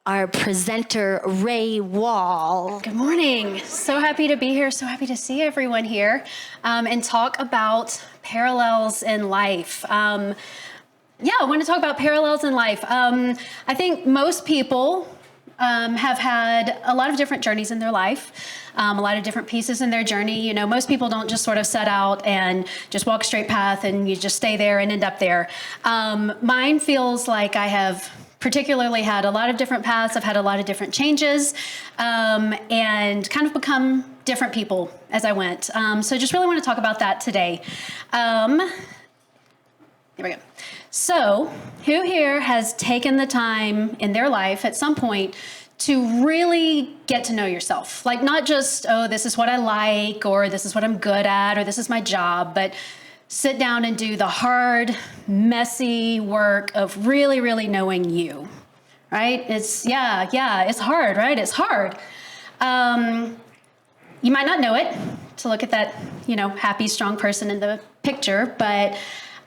our presenter, Rae Wall. Good morning. So happy to be here. So happy to see everyone here and talk about parallels in life. I want to talk about parallels in life. I think most people have had a lot of different journeys in their life, a lot of different pieces in their journey. You know, most people don't just sort of set out and just walk a straight path and you just stay there and end up there. Mine feels like I have particularly had a lot of different paths. I've had a lot of different changes and kind of become different people as I went. So just really want to talk about that today. Here we go. So who here has taken the time in their life at some point to really get to know yourself? Like not just, oh, this is what I like, or this is what I'm good at, or this is my job, but sit down and do the hard, messy work of really, really knowing you, right? It's hard, right? It's hard. You might not know it to look at that, happy, strong person in the picture, but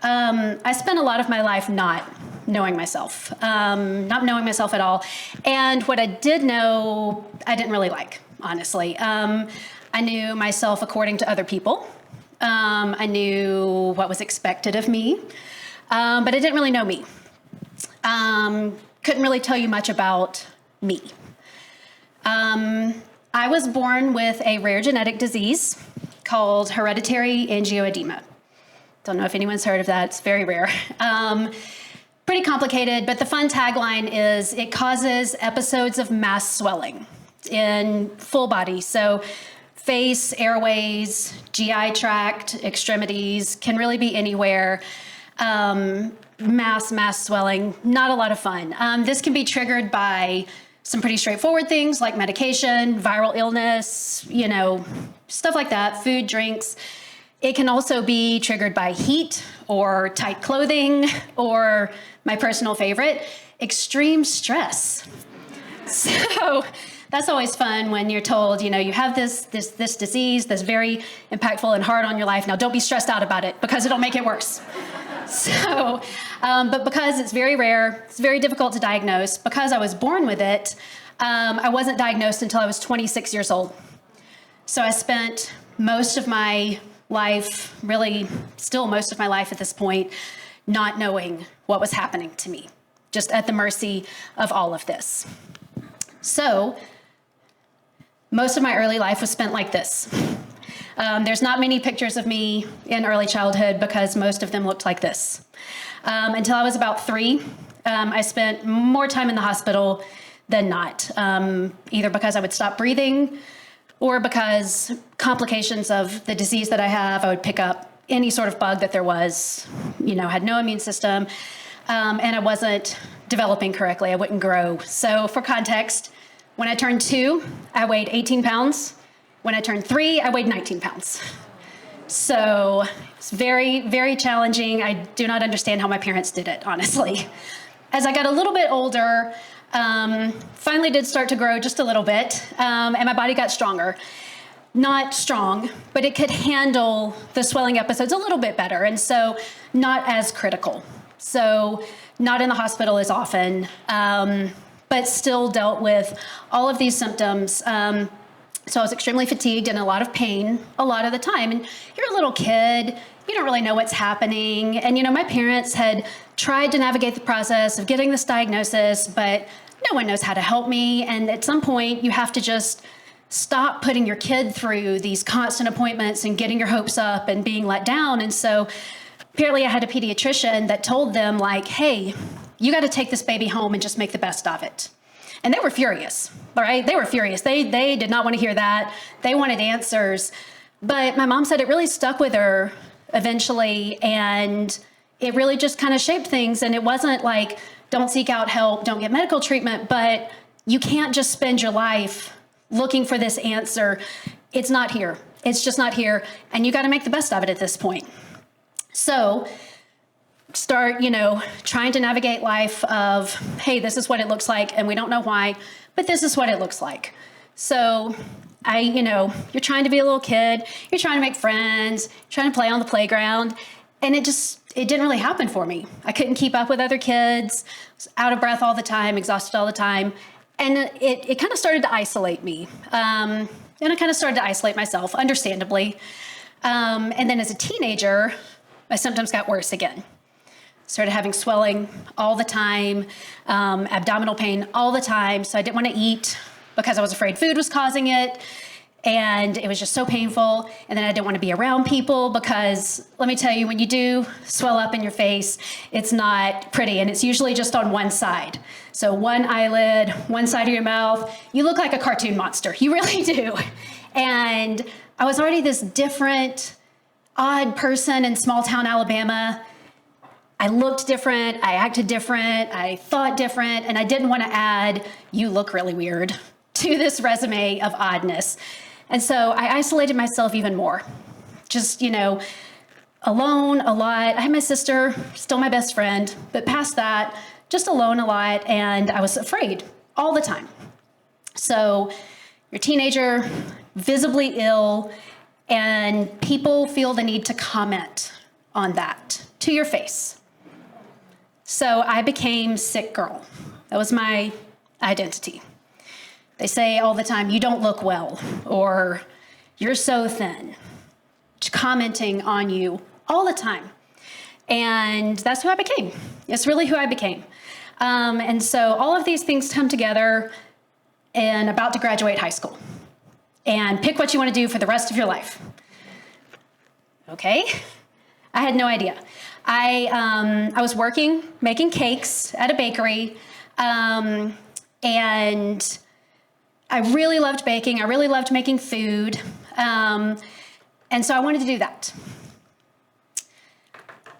I spent a lot of my life not knowing myself at all. And what I did know, I didn't really like, honestly. I knew myself according to other people. I knew what was expected of me, but I didn't really know me. Couldn't really tell you much about me. I was born with a rare genetic disease called hereditary angioedema. Don't know if anyone's heard of that. It's very rare. Pretty complicated, but the fun tagline is it causes episodes of mass swelling in full body. So face, airways, GI tract, extremities, can really be anywhere. Mass swelling, not a lot of fun. This can be triggered by some pretty straightforward things like medication, viral illness, stuff like that, food, drinks. It can also be triggered by heat or tight clothing, or my personal favorite, extreme stress. So that's always fun when you're told, you have this disease that's very impactful and hard on your life. Now, don't be stressed out about it because it'll make it worse. So, but because it's very rare, it's very difficult to diagnose. Because I was born with it, I wasn't diagnosed until I was 26 years old. So I spent most of my life, really still most of my life at this point, not knowing what was happening to me, just at the mercy of all of this. So most of my early life was spent like this. There's not many pictures of me in early childhood because most of them looked like this. Until I was about 3, I spent more time in the hospital than not, either because I would stop breathing or because complications of the disease that I have, I would pick up any sort of bug that there was, had no immune system, and I wasn't developing correctly. I wouldn't grow. So for context, when I turned 2, I weighed 18 pounds. When I turned 3, I weighed 19 pounds. So it's very, very challenging. I do not understand how my parents did it, honestly. As I got a little bit older, finally did start to grow just a little bit, and my body got stronger. Not strong, but it could handle the swelling episodes a little bit better, and so not as critical. So not in the hospital as often, but still dealt with all of these symptoms. So I was extremely fatigued and a lot of pain a lot of the time. And you're a little kid, you don't really know what's happening. And, my parents had tried to navigate the process of getting this diagnosis, but no one knows how to help me. And at some point, you have to just stop putting your kid through these constant appointments and getting your hopes up and being let down. And so apparently I had a pediatrician that told them, like, hey, you got to take this baby home and just make the best of it. And they were furious, all right? They were furious. They did not want to hear that. They wanted answers. But my mom said it really stuck with her eventually, and it really just kind of shaped things. And it wasn't like, don't seek out help, don't get medical treatment, but you can't just spend your life looking for this answer. It's not here. It's just not here. And you got to make the best of it at this point. So start, trying to navigate life of, hey, this is what it looks like, and we don't know why, but this is what it looks like. So you're trying to be a little kid, you're trying to make friends, trying to play on the playground, and it didn't really happen for me. I couldn't keep up with other kids, was out of breath all the time, exhausted all the time, And it kind of started to isolate me. And I kind of started to isolate myself, understandably. And then as a teenager, my symptoms got worse again. Started having swelling all the time, abdominal pain all the time. So I didn't want to eat because I was afraid food was causing it. And it was just so painful. And then I didn't want to be around people because, let me tell you, when you do swell up in your face, it's not pretty. And it's usually just on one side. So one eyelid, one side of your mouth, you look like a cartoon monster. You really do. And I was already this different, odd person in small town Alabama. I looked different, I acted different, I thought different, and I didn't want to add, you look really weird, to this resume of oddness. And so I isolated myself even more. Just, alone a lot. I had my sister, still my best friend, but past that, just alone a lot, and I was afraid all the time. So you're a teenager, visibly ill, and people feel the need to comment on that to your face. So I became sick girl. That was my identity. They say all the time, you don't look well, or you're so thin, commenting on you all the time. And that's who I became. It's really who I became. And so all of these things come together and about to graduate high school and pick what you want to do for the rest of your life. Okay, I had no idea. I was working, making cakes at a bakery, and I really loved baking. I really loved making food, and so I wanted to do that.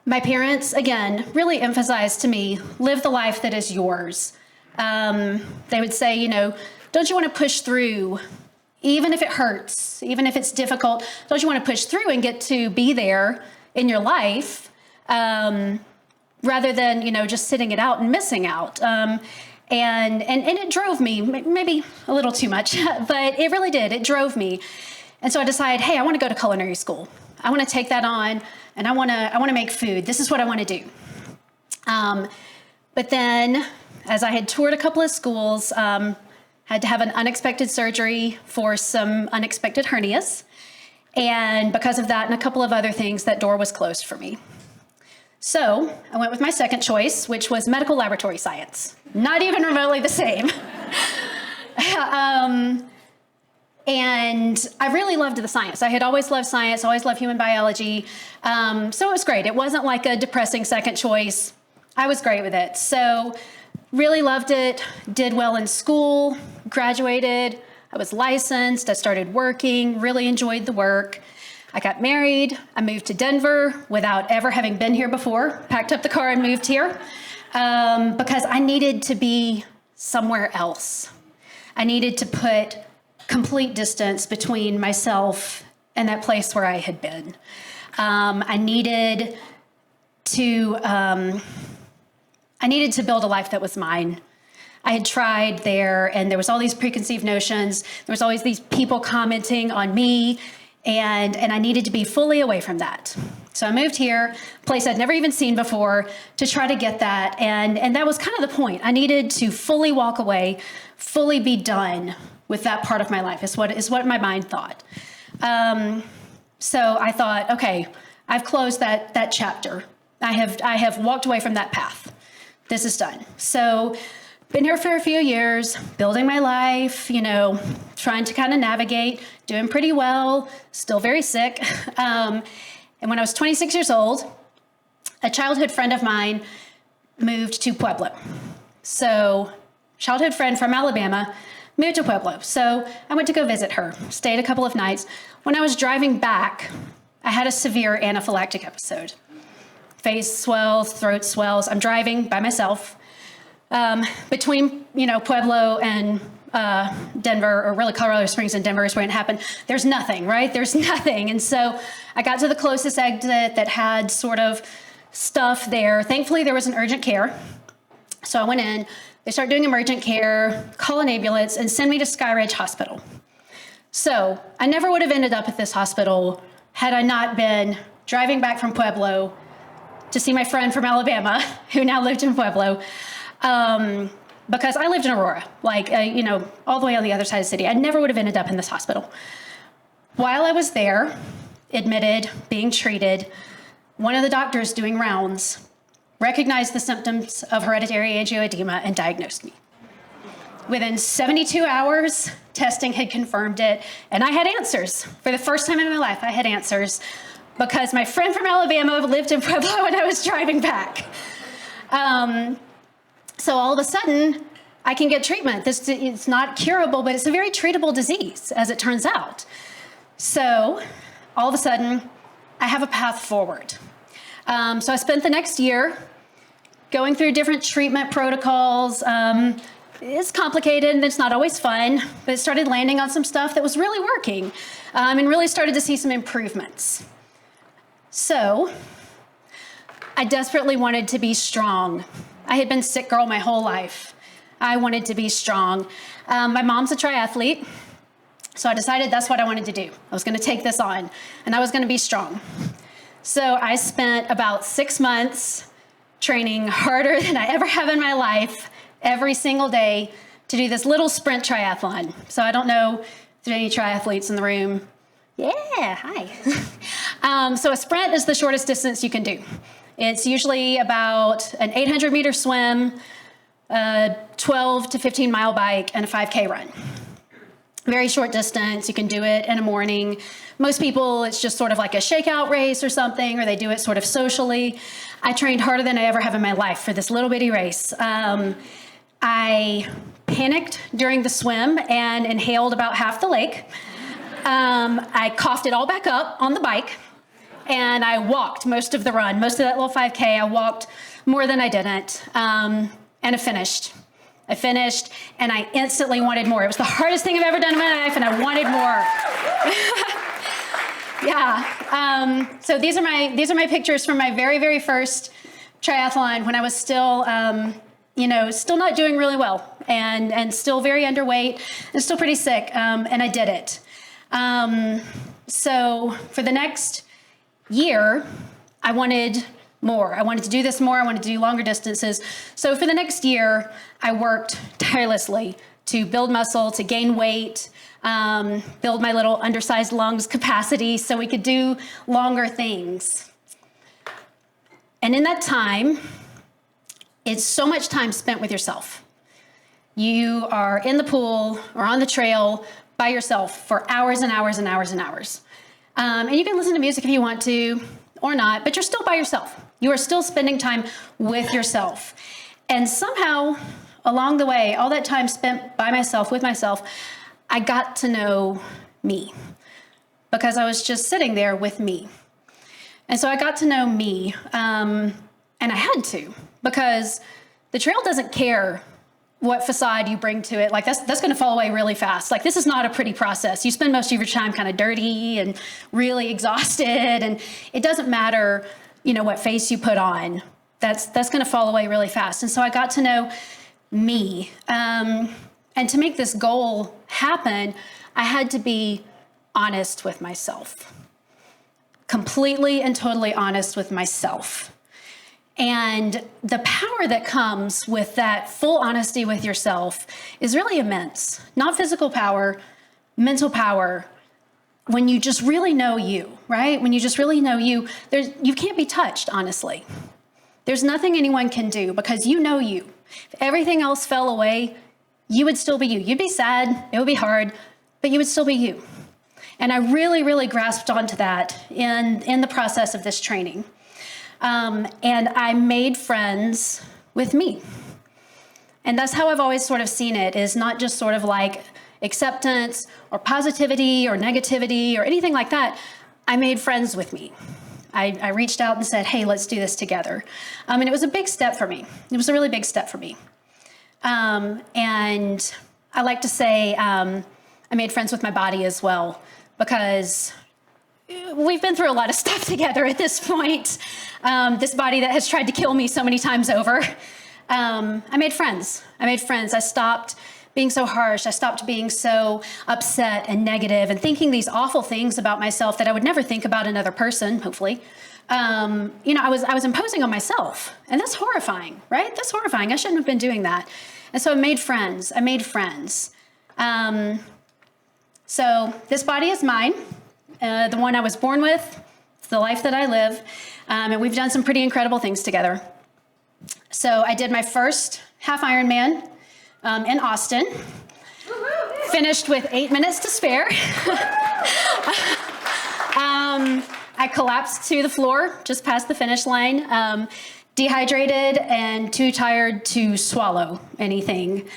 My parents, again, really emphasized to me, live the life that is yours. They would say, don't you want to push through, even if it hurts, even if it's difficult, don't you want to push through and get to be there in your life, rather than, just sitting it out and missing out. And it drove me, maybe a little too much, but it really did. It drove me. And so I decided, hey, I want to go to culinary school. I want to take that on, and I want to make food. This is what I want to do. But then, as I had toured a couple of schools, had to have an unexpected surgery for some unexpected hernias. And because of that and a couple of other things, that door was closed for me. So I went with my second choice, which was medical laboratory science. Not even remotely the same. And I really loved the science. I had always loved science, always loved human biology. So it was great. It wasn't like a depressing second choice. I was great with it. So really loved it, did well in school, graduated. I was licensed, I started working, really enjoyed the work. I got married, I moved to Denver without ever having been here before, packed up the car and moved here because I needed to be somewhere else. I needed to put complete distance between myself and that place where I had been. I needed to build a life that was mine. I had tried there, and there was all these preconceived notions. There was always these people commenting on me, and I needed to be fully away from that. So I moved here, a place I'd never even seen before, to try to get that, and that was kind of the point. I needed to fully walk away, fully be done with that part of my life, is what my mind thought. So I thought, okay, I've closed that chapter. I have walked away from that path. This is done. So been here for a few years, building my life, trying to kind of navigate, doing pretty well, still very sick. And when I was 26 years old, a childhood friend of mine moved to Pueblo. So childhood friend from Alabama moved to Pueblo. So I went to go visit her, stayed a couple of nights. When I was driving back, I had a severe anaphylactic episode. Face swells, throat swells. I'm driving by myself. Between, Pueblo and Denver, or really Colorado Springs and Denver is where it happened. There's nothing, right? There's nothing. And so I got to the closest exit that had sort of stuff there. Thankfully, there was an urgent care. So I went in. They start doing emergent care, call an ambulance, and send me to Sky Ridge Hospital. So I never would have ended up at this hospital had I not been driving back from Pueblo to see my friend from Alabama, who now lived in Pueblo, because I lived in Aurora, all the way on the other side of the city. I never would have ended up in this hospital. While I was there, admitted, being treated, one of the doctors doing rounds recognized the symptoms of hereditary angioedema and diagnosed me. Within 72 hours, testing had confirmed it, and I had answers. For the first time in my life, I had answers because my friend from Alabama lived in Pueblo and I was driving back. So all of a sudden, I can get treatment. It's not curable, but it's a very treatable disease, as it turns out. So all of a sudden, I have a path forward. So I spent the next year going through different treatment protocols. It's complicated and it's not always fun, but it started landing on some stuff that was really working, and really started to see some improvements. So I desperately wanted to be strong. I had been sick girl my whole life. I wanted to be strong. My mom's a triathlete, so I decided that's what I wanted to do. I was gonna take this on, and I was gonna be strong. So I spent about 6 months training harder than I ever have in my life, every single day, to do this little sprint triathlon. So I don't know if there are any triathletes in the room. Yeah, hi. So a sprint is the shortest distance you can do. It's usually about an 800-meter swim, a 12 to 15-mile bike, and a 5K run. Very short distance. You can do it in a morning. Most people, it's just sort of like a shakeout race or something, or they do it sort of socially. I trained harder than I ever have in my life for this little bitty race. I panicked during the swim and inhaled about half the lake. I coughed it all back up on the bike, and I walked most of the run, most of that little 5K. I walked more than I didn't, and I finished. And I instantly wanted more. It was the hardest thing I've ever done in my life, and I wanted more. Yeah. So these are my pictures from my very, very first triathlon when I was still, still not doing really well, and still very underweight, and still pretty sick, and I did it. So for the next year, I wanted more. I wanted to do this more. I wanted to do longer distances. So for the next year, I worked tirelessly to build muscle, to gain weight, build my little undersized lungs capacity so we could do longer things. And in that time, it's so much time spent with yourself. You are in the pool or on the trail by yourself for hours and hours and hours and hours. And you can listen to music if you want to or not, but you're still by yourself. You are still spending time with yourself. And somehow along the way, all that time spent by myself, with myself, I got to know me because I was just sitting there with me. And so I got to know me, and I had to, because the trail doesn't care what facade you bring to it. Like that's going to fall away really fast. Like, this is not a pretty process. You spend most of your time kind of dirty and really exhausted, and it doesn't matter, what face you put on. That's going to fall away really fast. And so I got to know me. And to make this goal happen, I had to be honest with myself. Completely and totally honest with myself. And the power that comes with that full honesty with yourself is really immense. Not physical power, mental power. When you just really know you, right? When you just really know you, you can't be touched, honestly. There's nothing anyone can do because you know you. If everything else fell away, you would still be you. You'd be sad, it would be hard, but you would still be you. And I really, really grasped onto that in the process of this training. And I made friends with me. And that's how I've always sort of seen it, is not just sort of like acceptance or positivity or negativity or anything like that. I made friends with me. I reached out and said, hey, let's do this together. And it was a big step for me. It was a really big step for me. And I like to say I made friends with my body as well, because we've been through a lot of stuff together at this point. This body that has tried to kill me so many times over. I made friends. I stopped being so harsh. I stopped being so upset and negative and thinking these awful things about myself that I would never think about another person, hopefully. I was imposing on myself, and that's horrifying, right? That's horrifying. I shouldn't have been doing that. And so I made friends. So this body is mine, the one I was born with. It's the life that I live. And we've done some pretty incredible things together. So I did my first half Ironman in Austin. Finished with 8 minutes to spare. I collapsed to the floor just past the finish line, dehydrated and too tired to swallow anything.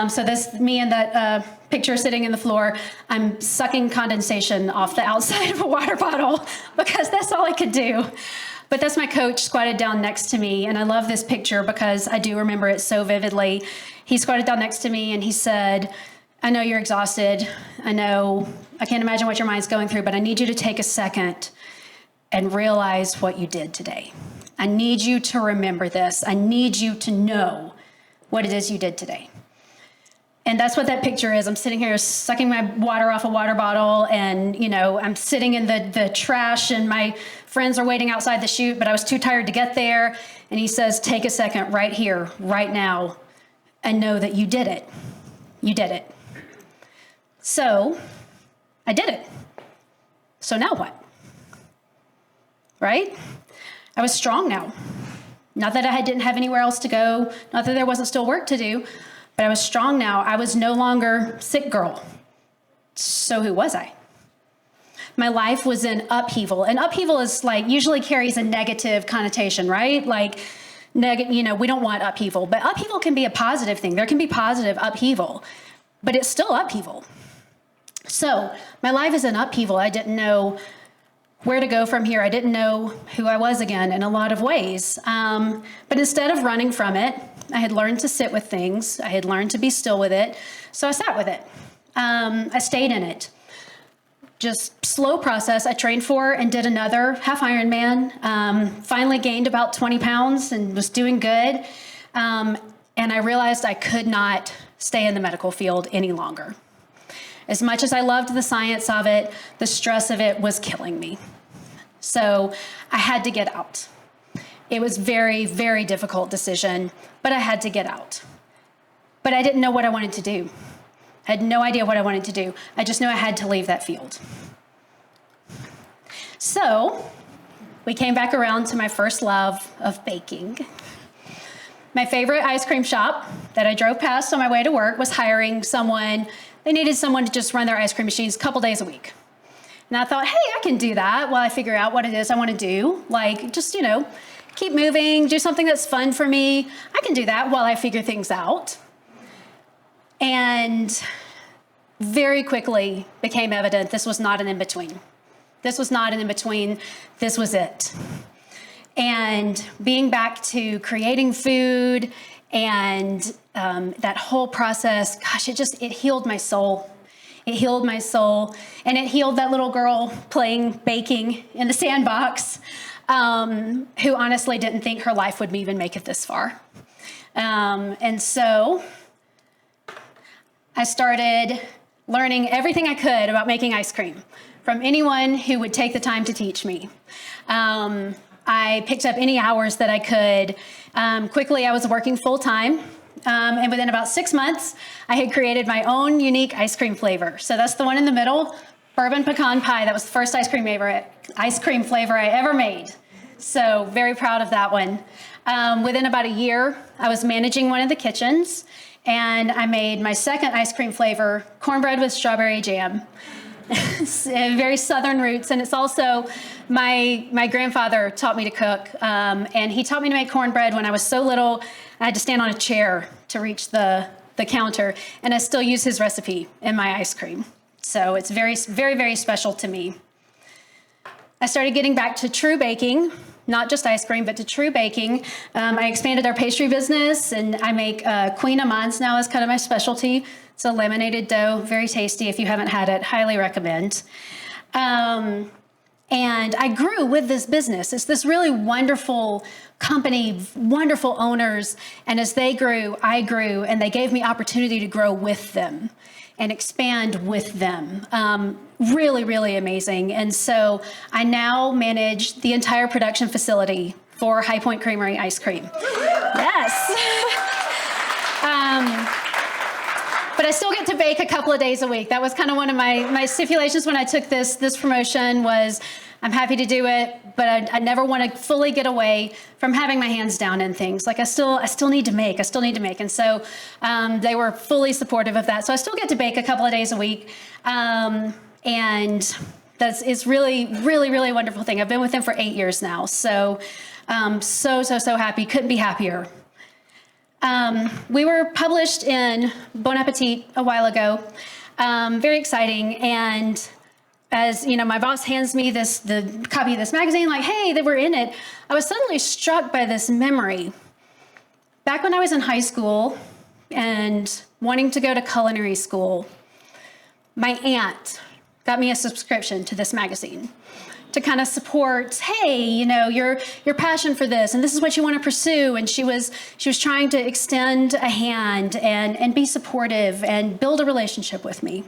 So this, me in that picture sitting in the floor, I'm sucking condensation off the outside of a water bottle because that's all I could do. But that's my coach squatted down next to me. And I love this picture because I do remember it so vividly. He squatted down next to me and he said, I know you're exhausted. I can't imagine what your mind's going through, but I need you to take a second and realize what you did today. I need you to remember this. I need you to know what it is you did today. And that's what that picture is. I'm sitting here sucking my water off a water bottle and, I'm sitting in the trash and my friends are waiting outside the chute, but I was too tired to get there. And he says, take a second right here, right now, and know that you did it. You did it. So I did it. So now what? Right? I was strong now. Not that I didn't have anywhere else to go, not that there wasn't still work to do, but I was strong now. I was no longer sick girl. So who was I? My life was in upheaval, and upheaval is usually carries a negative connotation, right? We don't want upheaval, but upheaval can be a positive thing. There can be positive upheaval, but it's still upheaval. So my life is in upheaval. I didn't know where to go from here. I didn't know who I was again in a lot of ways. But instead of running from it, I had learned to sit with things. I had learned to be still with it. So I sat with it. I stayed in it. Just slow process. I trained for and did another half Ironman. Finally gained about 20 pounds and was doing good. And I realized I could not stay in the medical field any longer. As much as I loved the science of it, the stress of it was killing me. So I had to get out. It was very, very difficult decision, but I had to get out. But I didn't know what I wanted to do. I had no idea what I wanted to do. I just knew I had to leave that field. So we came back around to my first love of baking. My favorite ice cream shop that I drove past on my way to work was hiring someone. They needed someone to just run their ice cream machines a couple days a week. And I thought, hey, I can do that while I figure out what it is I want to do. Keep moving, do something that's fun for me. I can do that while I figure things out. And very quickly became evident this was not an in-between. This was not an in-between. This was it. And being back to creating food and that whole process, gosh, it healed my soul. It healed my soul. And it healed that little girl playing baking in the sandbox, who honestly didn't think her life would even make it this far. And so I started learning everything I could about making ice cream from anyone who would take the time to teach me. I picked up any hours that I could. Quickly, I was working full time. And within about 6 months, I had created my own unique ice cream flavor. So that's the one in the middle, bourbon pecan pie. That was the first ice cream flavor I ever made. So very proud of that one. Within about a year, I was managing one of the kitchens, and I made my second ice cream flavor, cornbread with strawberry jam. Very Southern roots, and it's also my grandfather taught me to cook, and he taught me to make cornbread when I was so little. I had to stand on a chair to reach the counter, and I still use his recipe in my ice cream. So it's very, very, very special to me. I started getting back to true baking, not just ice cream, but to true baking. I expanded our pastry business, and I make Queen Amans now as kind of my specialty. It's a laminated dough, very tasty. If you haven't had it, highly recommend. And I grew with this business. It's this really wonderful company, wonderful owners. And as they grew, I grew, and they gave me opportunity to grow with them and expand with them. Really, really amazing. And so I now manage the entire production facility for High Point Creamery ice cream. Yes. But I still get to bake a couple of days a week. That was kind of one of my stipulations when I took this promotion was I'm happy to do it, but I never want to fully get away from having my hands down in things. Like I still need to make. And so they were fully supportive of that. So I still get to bake a couple of days a week. And it's really, really, really a wonderful thing. I've been with them for 8 years now. So so happy. Couldn't be happier. We were published in Bon Appetit a while ago. Very exciting. And as you know, my boss hands me the copy of this magazine, like, hey, they were in it. I was suddenly struck by this memory. Back when I was in high school and wanting to go to culinary school, my aunt got me a subscription to this magazine to kind of support, hey, you know, your passion for this, and this is what you want to pursue. And she was trying to extend a hand and be supportive and build a relationship with me.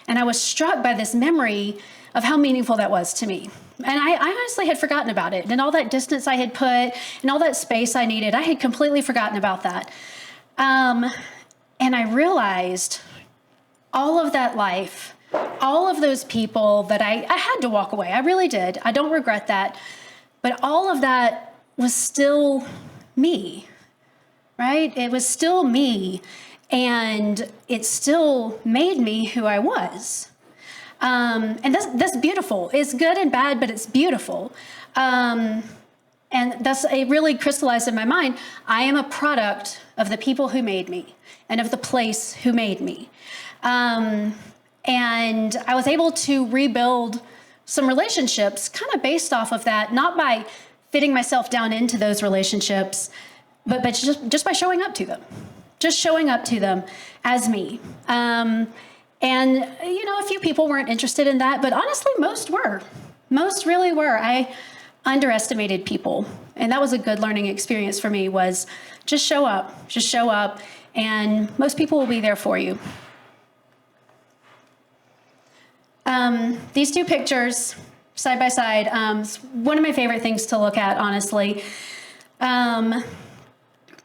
And I was struck by this memory of how meaningful that was to me. And I honestly had forgotten about it. And all that distance I had put and all that space I needed, I had completely forgotten about that. And I realized all of that life, all of those people that I had to walk away. I really did. I don't regret that. But all of that was still me, right? It was still me. And it still made me who I was. And that's beautiful. It's good and bad, but it's beautiful. And it really crystallized in my mind. I am a product of the people who made me and of the place who made me. And I was able to rebuild some relationships kind of based off of that, not by fitting myself down into those relationships, but just by showing up to them. Just showing up to them as me. And, you know, a few people weren't interested in that, but honestly, most were. Most really were. I underestimated people. And that was a good learning experience for me, was just show up, and most people will be there for you. These two pictures, side by side, one of my favorite things to look at, honestly.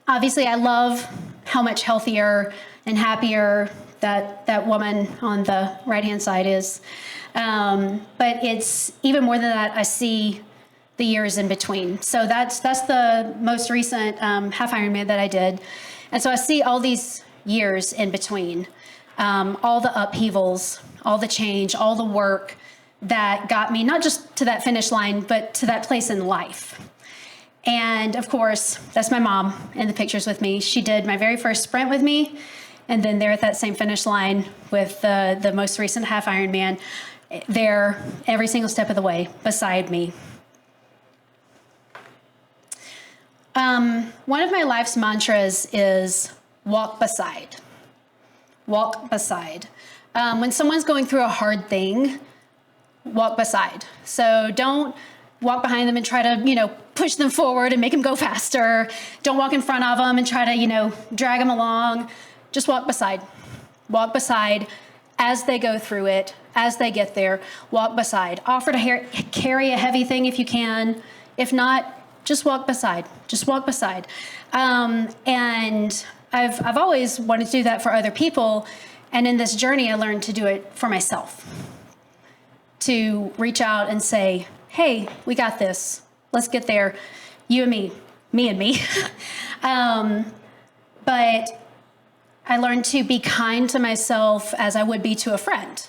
Obviously, I love how much healthier and happier that woman on the right-hand side is. But it's even more than that, I see the years in between. So that's the most recent half Ironman that I did. And so I see all these years in between, all the upheavals, all the change, all the work that got me not just to that finish line, but to that place in life. And of course, that's my mom in the pictures with me. She did my very first sprint with me, and then there at that same finish line with the most recent half Ironman, there every single step of the way beside me. One of my life's mantras is walk beside. Walk beside. When someone's going through a hard thing, walk beside. So don't walk behind them and try to, push them forward and make them go faster. Don't walk in front of them and try to, drag them along. Just walk beside. Walk beside as they go through it, as they get there. Walk beside. Offer to carry a heavy thing if you can. If not, just walk beside. Just walk beside. And I've always wanted to do that for other people. And in this journey, I learned to do it for myself. To reach out and say, hey, we got this. Let's get there. You and me and me. But I learned to be kind to myself as I would be to a friend.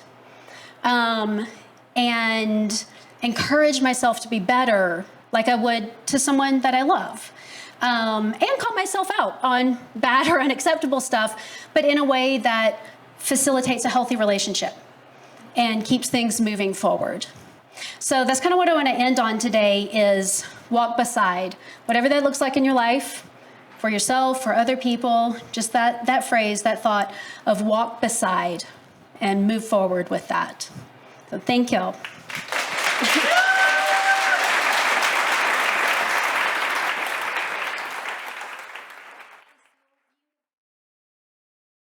And encourage myself to be better like I would to someone that I love. And call myself out on bad or unacceptable stuff, but in a way that facilitates a healthy relationship and keeps things moving forward. So that's kind of what I want to end on today, is walk beside. Whatever that looks like in your life, for yourself, for other people, just that phrase, that thought of walk beside, and move forward with that. So thank you.